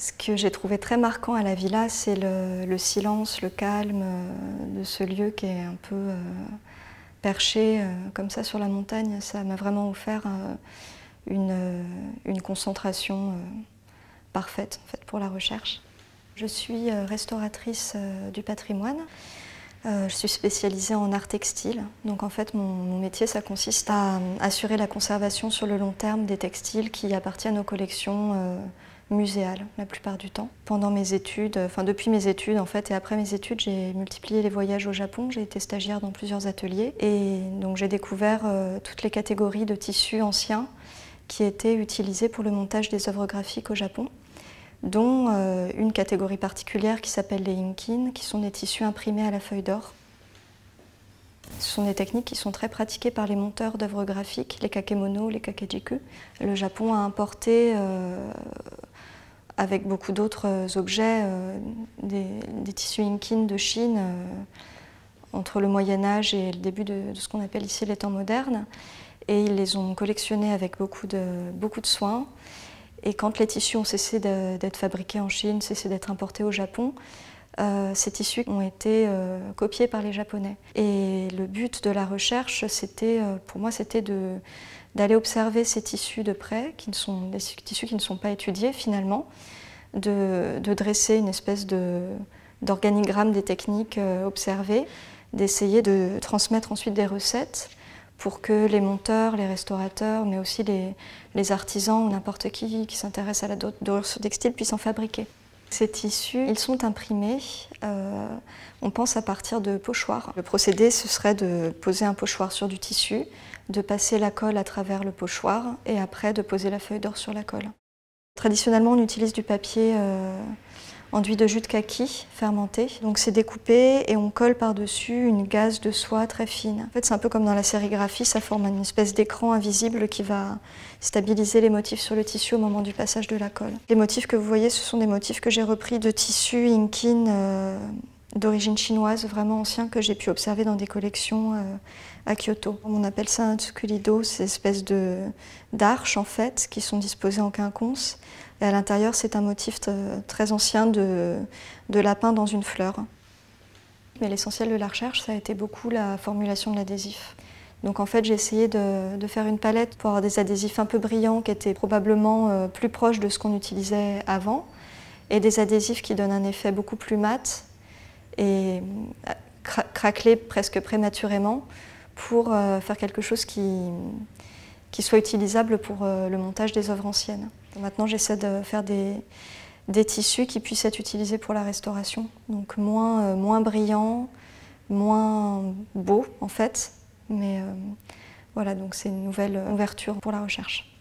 Ce que j'ai trouvé très marquant à la villa, c'est le silence, le calme de ce lieu qui est un peu perché comme ça sur la montagne. Ça m'a vraiment offert une concentration parfaite en fait, pour la recherche. Je suis restauratrice du patrimoine. Je suis spécialisée en art textile. Donc en fait, mon métier, ça consiste à assurer la conservation sur le long terme des textiles qui appartiennent aux collections muséales la plupart du temps. Pendant mes études, depuis mes études en fait, et après mes études, j'ai multiplié les voyages au Japon. J'ai été stagiaire dans plusieurs ateliers et donc j'ai découvert toutes les catégories de tissus anciens qui étaient utilisés pour le montage des œuvres graphiques au Japon, dont une catégorie particulière qui s'appelle les inkin, qui sont des tissus imprimés à la feuille d'or. Ce sont des techniques qui sont très pratiquées par les monteurs d'œuvres graphiques, les kakemono, les kakejiku. Le Japon a importé, avec beaucoup d'autres objets, des tissus inkin de Chine entre le Moyen-Âge et le début de ce qu'on appelle ici les temps modernes. Et ils les ont collectionnés avec beaucoup de soin. Et quand les tissus ont cessé d'être fabriqués en Chine, cessé d'être importés au Japon, ces tissus ont été copiés par les Japonais. Et le but de la recherche, pour moi, c'était d'aller observer ces tissus de près, des tissus qui ne sont pas étudiés finalement, de dresser une espèce d'organigramme des techniques observées, d'essayer de transmettre ensuite des recettes pour que les monteurs, les restaurateurs, mais aussi les artisans ou n'importe qui s'intéresse à la dorure textile puissent en fabriquer. Ces tissus, ils sont imprimés, on pense à partir de pochoirs. Le procédé, ce serait de poser un pochoir sur du tissu, de passer la colle à travers le pochoir et après de poser la feuille d'or sur la colle. Traditionnellement, on utilise du papier enduit de jus de kaki fermenté. Donc c'est découpé et on colle par-dessus une gaze de soie très fine. En fait, c'est un peu comme dans la sérigraphie, ça forme une espèce d'écran invisible qui va stabiliser les motifs sur le tissu au moment du passage de la colle. Les motifs que vous voyez, ce sont des motifs que j'ai repris de tissus inkin d'origine chinoise, vraiment anciens, que j'ai pu observer dans des collections à Kyoto. On appelle ça un tsukulido, ces espèces d'arches en fait, qui sont disposées en quinconce. Et à l'intérieur, c'est un motif très ancien de lapin dans une fleur. Mais l'essentiel de la recherche, ça a été beaucoup la formulation de l'adhésif. Donc en fait, j'ai essayé de faire une palette pour avoir des adhésifs un peu brillants qui étaient probablement plus proches de ce qu'on utilisait avant, et des adhésifs qui donnent un effet beaucoup plus mat et craquelé presque prématurément pour faire quelque chose qui soit utilisable pour le montage des œuvres anciennes. Maintenant, j'essaie de faire des tissus qui puissent être utilisés pour la restauration, donc moins brillants, moins beaux en fait, mais voilà, donc c'est une nouvelle ouverture pour la recherche.